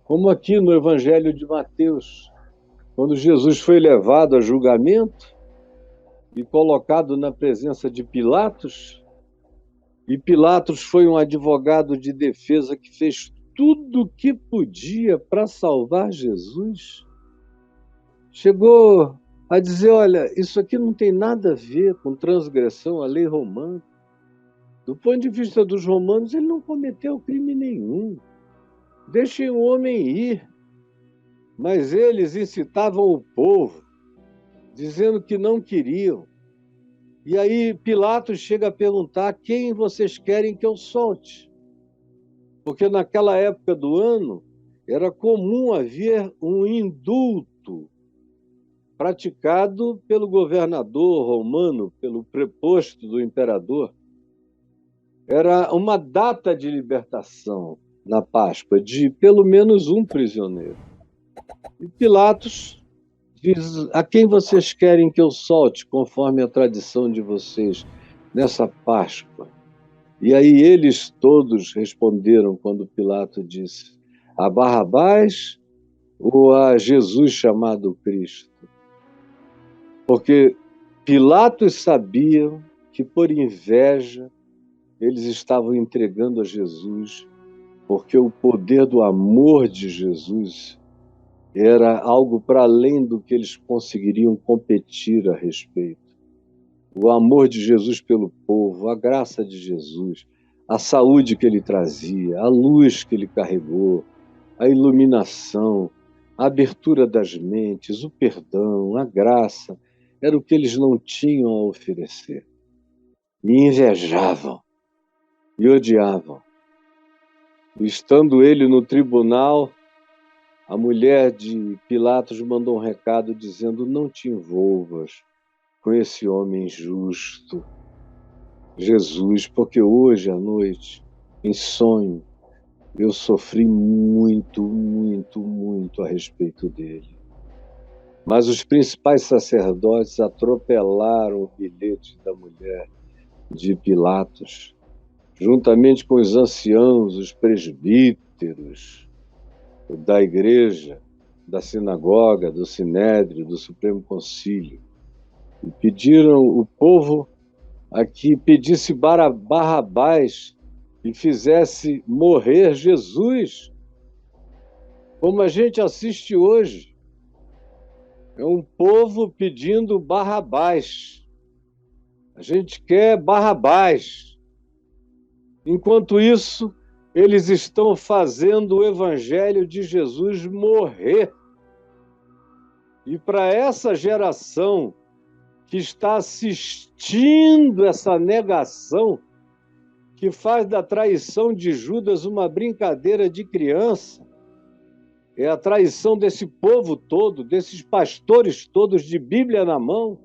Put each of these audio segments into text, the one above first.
Como aqui no Evangelho de Mateus, quando Jesus foi levado a julgamento e colocado na presença de Pilatos, e Pilatos foi um advogado de defesa que fez tudo o que podia para salvar Jesus. Chegou a dizer: olha, isso aqui não tem nada a ver com transgressão à lei romana. Do ponto de vista dos romanos, ele não cometeu crime nenhum. Deixem o homem ir. Mas eles incitavam o povo, dizendo que não queriam. E aí Pilatos chega a perguntar: quem vocês querem que eu solte? Porque naquela época do ano era comum haver um indulto praticado pelo governador romano, pelo preposto do imperador. Era uma data de libertação na Páscoa de pelo menos um prisioneiro. E Pilatos diz: a quem vocês querem que eu solte, conforme a tradição de vocês, nessa Páscoa? E aí eles todos responderam quando Pilato disse: a Barrabás ou a Jesus chamado Cristo? Porque Pilatos sabiam que por inveja eles estavam entregando a Jesus, porque o poder do amor de Jesus era algo para além do que eles conseguiriam competir a respeito. O amor de Jesus pelo povo, a graça de Jesus, a saúde que ele trazia, a luz que ele carregou, a iluminação, a abertura das mentes, o perdão, a graça, era o que eles não tinham a oferecer. E invejavam, e odiavam. E estando ele no tribunal, a mulher de Pilatos mandou um recado dizendo: não te envolvas com esse homem justo, Jesus, porque hoje à noite, em sonho, eu sofri muito, muito, muito a respeito dele. Mas os principais sacerdotes atropelaram o bilhete da mulher de Pilatos, juntamente com os anciãos, os presbíteros da igreja, da sinagoga, do sinédrio, do Supremo Concílio, e pediram o povo a que pedisse Barrabás e fizesse morrer Jesus, como a gente assiste hoje. É um povo pedindo Barrabás. A gente quer Barrabás. Enquanto isso, eles estão fazendo o evangelho de Jesus morrer. E para essa geração que está assistindo essa negação, que faz da traição de Judas uma brincadeira de criança, é a traição desse povo todo, desses pastores todos de Bíblia na mão.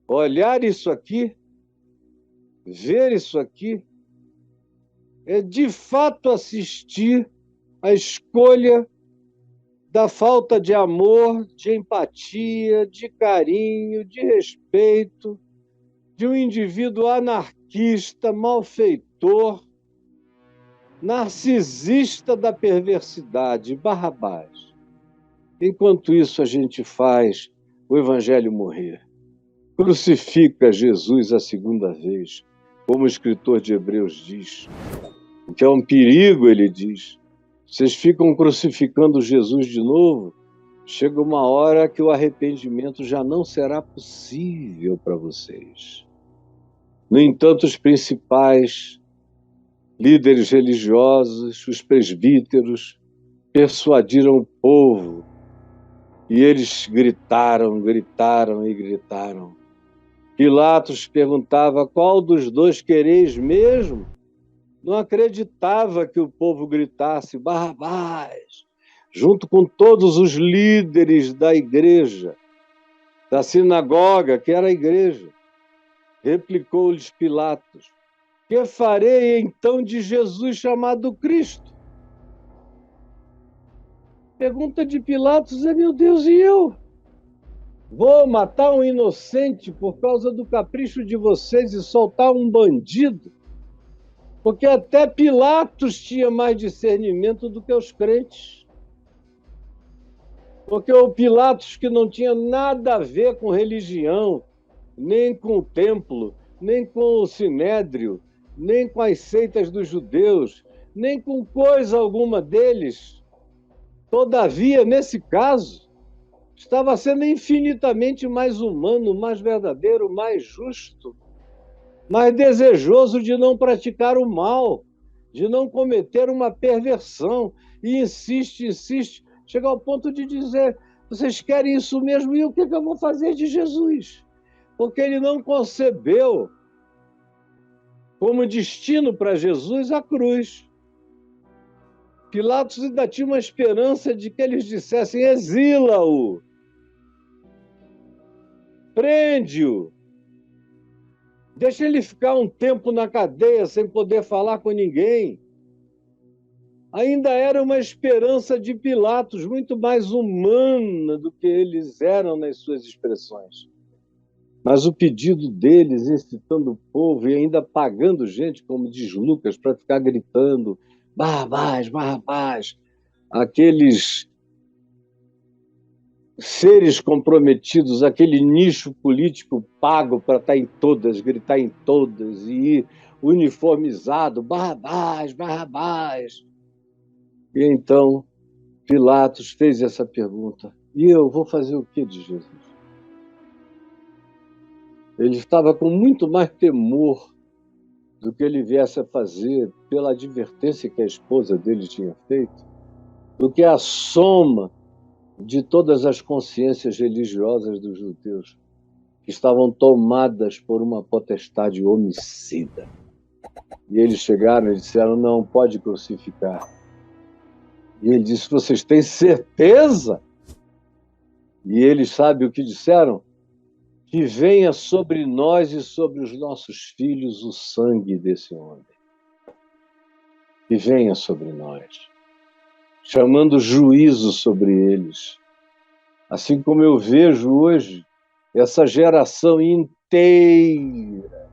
Olhar isso aqui, ver isso aqui, é de fato assistir à escolha da falta de amor, de empatia, de carinho, de respeito, de um indivíduo anarquista, malfeitor, narcisista da perversidade, Barrabás. Enquanto isso, a gente faz o evangelho morrer. Crucifica Jesus a segunda vez, como o escritor de Hebreus diz, o que é um perigo, ele diz. Vocês ficam crucificando Jesus de novo, chega uma hora que o arrependimento já não será possível para vocês. No entanto, os principais líderes religiosos, os presbíteros, persuadiram o povo e eles gritaram, gritaram e gritaram. Pilatos perguntava: qual dos dois quereis mesmo? Não acreditava que o povo gritasse Barrabás, junto com todos os líderes da igreja, da sinagoga, que era a igreja. Replicou-lhes Pilatos: que farei então de Jesus chamado Cristo? Pergunta de Pilatos é: meu Deus, e eu? Vou matar um inocente por causa do capricho de vocês e soltar um bandido? Porque até Pilatos tinha mais discernimento do que os crentes. Porque o Pilatos, que não tinha nada a ver com religião, nem com o templo, nem com o sinédrio, nem com as seitas dos judeus, nem com coisa alguma deles, todavia, nesse caso, estava sendo infinitamente mais humano, mais verdadeiro, mais justo, mais desejoso de não praticar o mal, de não cometer uma perversão. E insiste, insiste, chega ao ponto de dizer: vocês querem isso mesmo? E o que eu vou fazer de Jesus? Porque ele não concebeu como destino para Jesus a cruz. Pilatos ainda tinha uma esperança de que eles dissessem: exila-o, prende-o, deixa ele ficar um tempo na cadeia sem poder falar com ninguém. Ainda era uma esperança de Pilatos muito mais humana do que eles eram nas suas expressões. Mas o pedido deles, incitando o povo e ainda pagando gente, como diz Lucas, para ficar gritando: Barrabás, Barrabás, aqueles seres comprometidos, aquele nicho político pago para estar em todas, gritar em todas e ir uniformizado: Barrabás, Barrabás. E então Pilatos fez essa pergunta: e eu vou fazer o que de Jesus? Ele estava com muito mais temor do que ele viesse a fazer pela advertência que a esposa dele tinha feito, do que a soma de todas as consciências religiosas dos judeus, que estavam tomadas por uma potestade homicida. E eles chegaram e disseram: não, pode crucificar. E ele disse: vocês têm certeza? E eles, sabem o que disseram? Que venha sobre nós e sobre os nossos filhos o sangue desse homem. Que venha sobre nós, chamando juízo sobre eles. Assim como eu vejo hoje essa geração inteira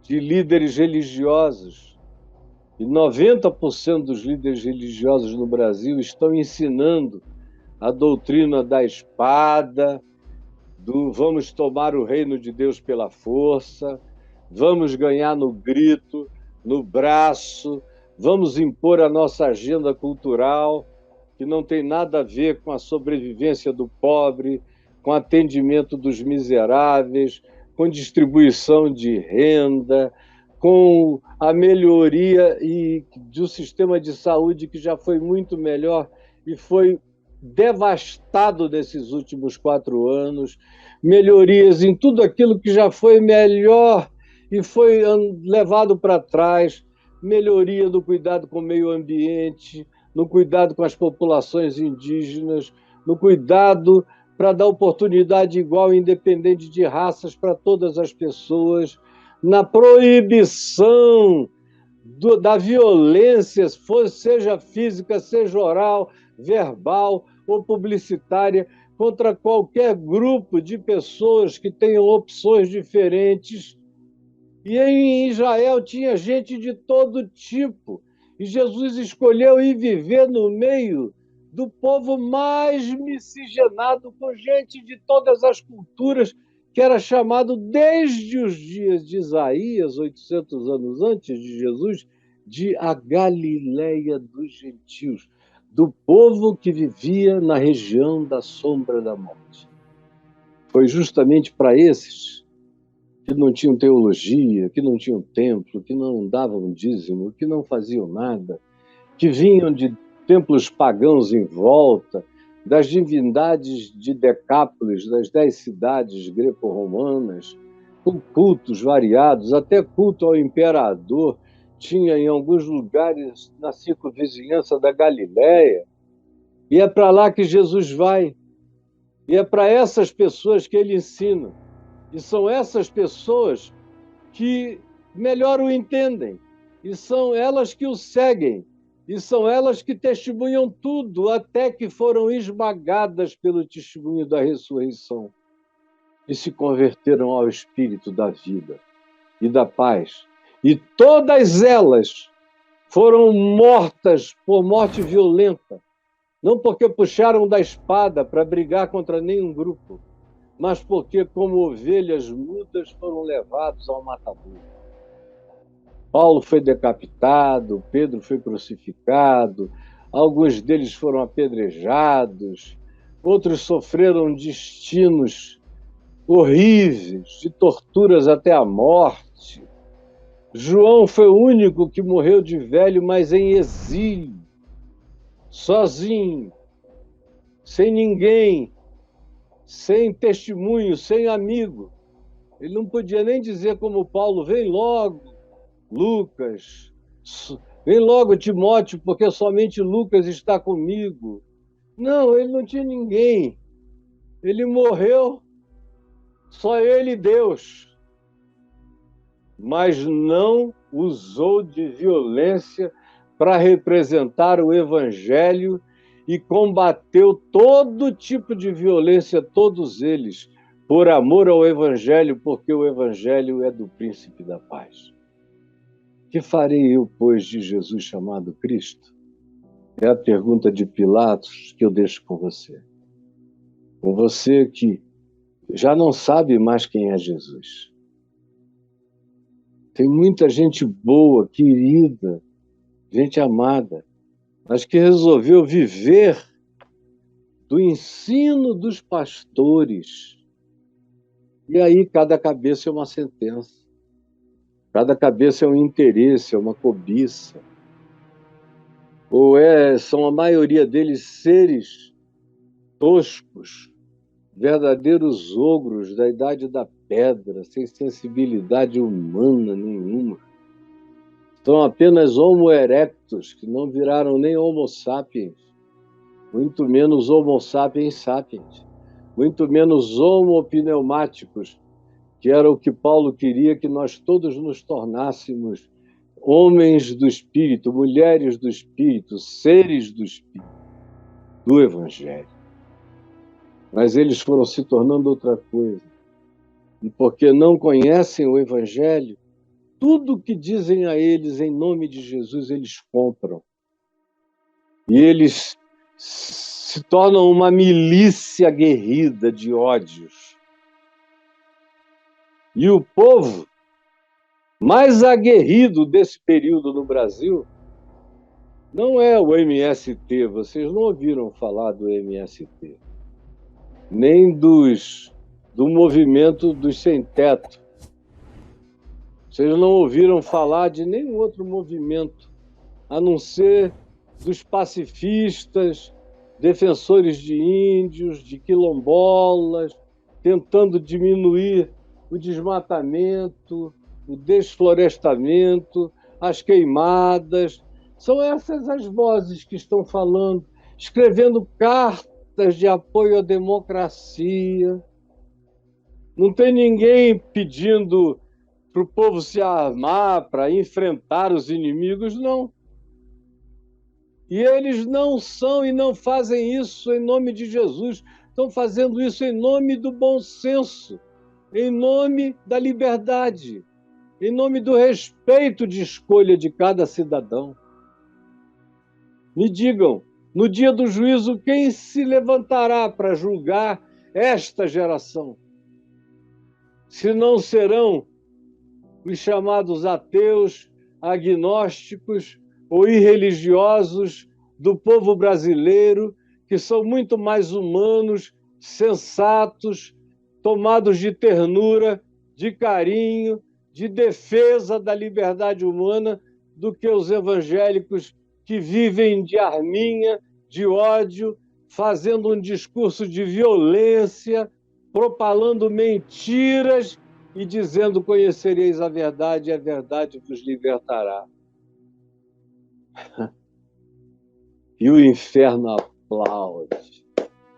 de líderes religiosos, e 90% dos líderes religiosos no Brasil estão ensinando a doutrina da espada, do vamos tomar o reino de Deus pela força, vamos ganhar no grito, no braço, vamos impor a nossa agenda cultural, que não tem nada a ver com a sobrevivência do pobre, com atendimento dos miseráveis, com distribuição de renda, com a melhoria do sistema de saúde, que já foi muito melhor e foi devastado nesses últimos 4 anos, melhorias em tudo aquilo que já foi melhor e foi levado para trás, melhoria no cuidado com o meio ambiente, no cuidado com as populações indígenas, no cuidado para dar oportunidade igual, independente de raças, para todas as pessoas, na proibição da violência, seja física, seja oral, verbal ou publicitária, contra qualquer grupo de pessoas que tenham opções diferentes. E em Israel tinha gente de todo tipo. E Jesus escolheu ir viver no meio do povo mais miscigenado, com gente de todas as culturas, que era chamado desde os dias de Isaías, 800 anos antes de Jesus, de a Galileia dos gentios, do povo que vivia na região da sombra da morte. Foi justamente para esses que não tinham teologia, que não tinham templo, que não davam dízimo, que não faziam nada, que vinham de templos pagãos em volta, das divindades de Decápolis, das 10 cidades greco-romanas, com cultos variados, até culto ao imperador, tinha em alguns lugares na circunvizinhança da Galileia. E é para lá que Jesus vai. E é para essas pessoas que ele ensina. E são essas pessoas que melhor o entendem. E são elas que o seguem. E são elas que testemunham tudo, até que foram esmagadas pelo testemunho da ressurreição. E se converteram ao Espírito da vida e da paz. E todas elas foram mortas por morte violenta, não porque puxaram da espada para brigar contra nenhum grupo, mas porque, como ovelhas mudas, foram levados ao matadouro. Paulo foi decapitado, Pedro foi crucificado, alguns deles foram apedrejados, outros sofreram destinos horríveis, de torturas até a morte. João foi o único que morreu de velho, mas em exílio, sozinho, sem ninguém, sem testemunho, sem amigo. Ele não podia nem dizer como Paulo: vem logo, Lucas, vem logo, Timóteo, porque somente Lucas está comigo. Não, ele não tinha ninguém. Ele morreu, só ele e Deus. Mas não usou de violência para representar o Evangelho e combateu todo tipo de violência, todos eles, por amor ao Evangelho, porque o Evangelho é do Príncipe da Paz. Que farei eu, pois, de Jesus chamado Cristo? É a pergunta de Pilatos que eu deixo com você. Com você que já não sabe mais quem é Jesus. Tem muita gente boa, querida, gente amada, mas que resolveu viver do ensino dos pastores. E aí cada cabeça é uma sentença. Cada cabeça é um interesse, é uma cobiça. Ou são a maioria deles seres toscos, verdadeiros ogros da idade da pedra, sem sensibilidade humana nenhuma. São apenas homo erectus, que não viraram nem homo sapiens, muito menos homo sapiens sapiens, muito menos homo pneumáticos, que era o que Paulo queria que nós todos nos tornássemos: homens do Espírito, mulheres do Espírito, seres do Espírito, do Evangelho. Mas eles foram se tornando outra coisa. E porque não conhecem o Evangelho, tudo que dizem a eles em nome de Jesus, eles compram. E eles se tornam uma milícia aguerrida de ódios. E o povo mais aguerrido desse período no Brasil não é o MST, vocês não ouviram falar do MST, nem do movimento dos sem-teto. Vocês não ouviram falar de nenhum outro movimento, a não ser dos pacifistas, defensores de índios, de quilombolas, tentando diminuir o desmatamento, o desflorestamento, as queimadas. São essas as vozes que estão falando, escrevendo cartas de apoio à democracia. Não tem ninguém pedindo para o povo se armar, para enfrentar os inimigos, não. E eles não são e não fazem isso em nome de Jesus, estão fazendo isso em nome do bom senso, em nome da liberdade, em nome do respeito de escolha de cada cidadão. Me digam, no dia do juízo, quem se levantará para julgar esta geração? Se não serão os chamados ateus, agnósticos ou irreligiosos do povo brasileiro, que são muito mais humanos, sensatos, tomados de ternura, de carinho, de defesa da liberdade humana, do que os evangélicos que vivem de arminha, de ódio, fazendo um discurso de violência, propalando mentiras e dizendo: conhecereis a verdade e a verdade vos libertará. E o inferno aplaude.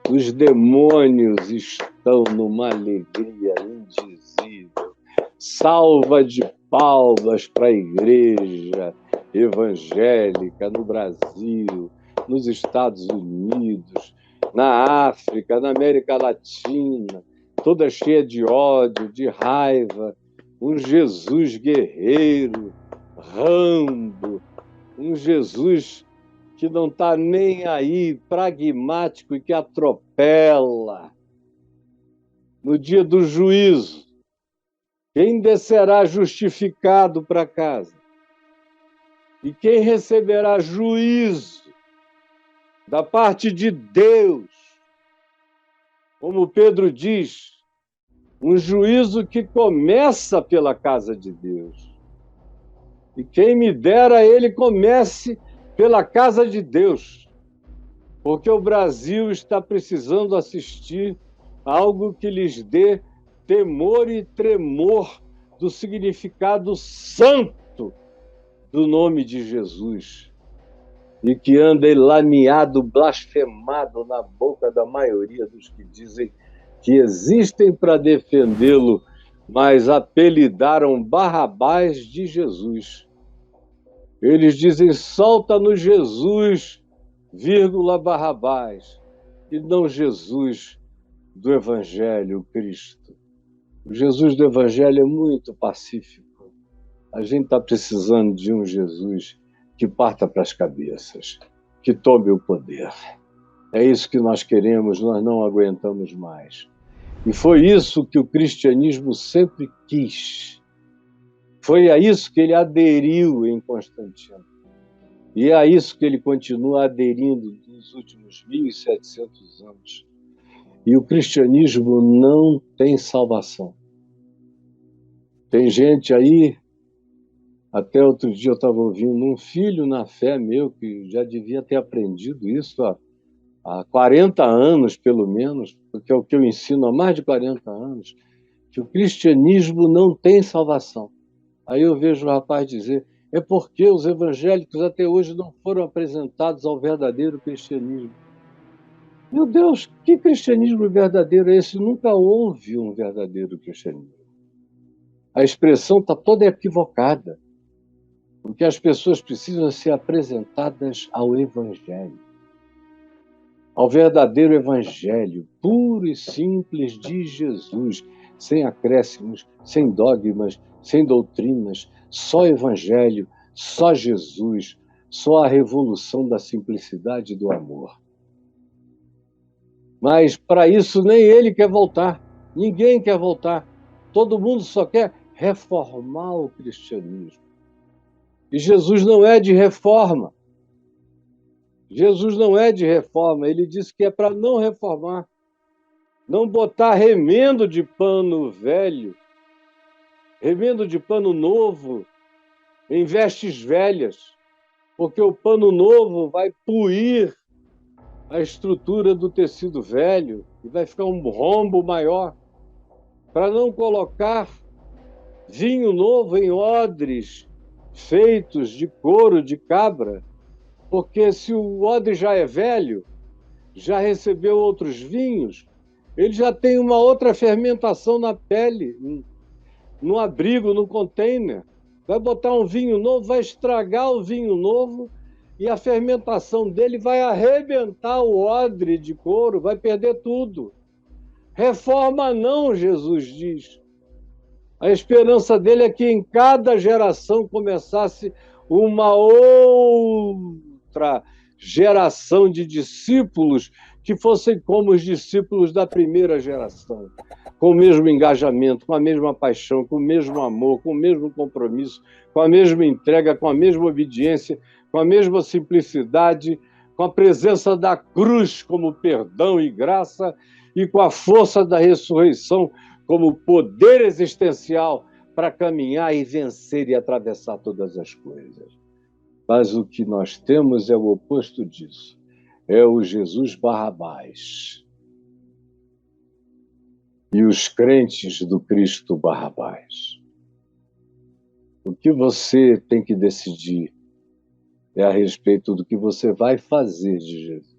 Os demônios estão numa alegria indizível. Salva de palmas para a igreja evangélica no Brasil, nos Estados Unidos, na África, na América Latina, toda cheia de ódio, de raiva, um Jesus guerreiro, Rambo, um Jesus que não está nem aí, pragmático e que atropela. No dia do juízo, quem descerá justificado para casa? E quem receberá juízo da parte de Deus? Como Pedro diz, um juízo que começa pela casa de Deus. E quem me dera ele comece pela casa de Deus, porque o Brasil está precisando assistir algo que lhes dê temor e tremor do significado santo do nome de Jesus, e que anda lameado, blasfemado na boca da maioria dos que dizem que existem para defendê-lo, mas apelidaram Barrabás de Jesus. Eles dizem, solta-nos Jesus, vírgula, Barrabás, e não Jesus do Evangelho, Cristo. O Jesus do Evangelho é muito pacífico. A gente está precisando de um Jesus que parta para as cabeças, que tome o poder. É isso que nós queremos, nós não aguentamos mais. E foi isso que o cristianismo sempre quis. Foi a isso que ele aderiu em Constantino. E é a isso que ele continua aderindo nos últimos 1.700 anos. E o cristianismo não tem salvação. Tem gente aí, até outro dia eu estava ouvindo um filho na fé meu, que já devia ter aprendido isso há 40 anos, pelo menos, porque é o que eu ensino há mais de 40 anos, que o cristianismo não tem salvação. Aí eu vejo o rapaz dizer, é porque os evangélicos até hoje não foram apresentados ao verdadeiro cristianismo. Meu Deus, que cristianismo verdadeiro é esse? Nunca houve um verdadeiro cristianismo. A expressão está toda equivocada. Porque as pessoas precisam ser apresentadas ao Evangelho, ao verdadeiro Evangelho, puro e simples de Jesus, sem acréscimos, sem dogmas, sem doutrinas, só Evangelho, só Jesus, só a revolução da simplicidade e do amor. Mas para isso nem ele quer voltar, ninguém quer voltar, todo mundo só quer reformar o cristianismo. E Jesus não é de reforma. Jesus não é de reforma, ele disse que é para não reformar, não botar remendo de pano velho, remendo de pano novo em vestes velhas, porque o pano novo vai puir a estrutura do tecido velho e vai ficar um rombo maior, para não colocar vinho novo em odres feitos de couro de cabra, porque se o odre já é velho, já recebeu outros vinhos, ele já tem uma outra fermentação na pele, no abrigo, no container. Vai botar um vinho novo, vai estragar o vinho novo e a fermentação dele vai arrebentar o odre de couro, vai perder tudo. Reforma não, Jesus diz. A esperança dele é que em cada geração começasse uma outra geração de discípulos que fossem como os discípulos da primeira geração, com o mesmo engajamento, com a mesma paixão, com o mesmo amor, com o mesmo compromisso, com a mesma entrega, com a mesma obediência, com a mesma simplicidade, com a presença da cruz como perdão e graça e com a força da ressurreição como poder existencial para caminhar e vencer e atravessar todas as coisas. Mas o que nós temos é o oposto disso. É o Jesus Barrabás. E os crentes do Cristo Barrabás. O que você tem que decidir é a respeito do que você vai fazer de Jesus.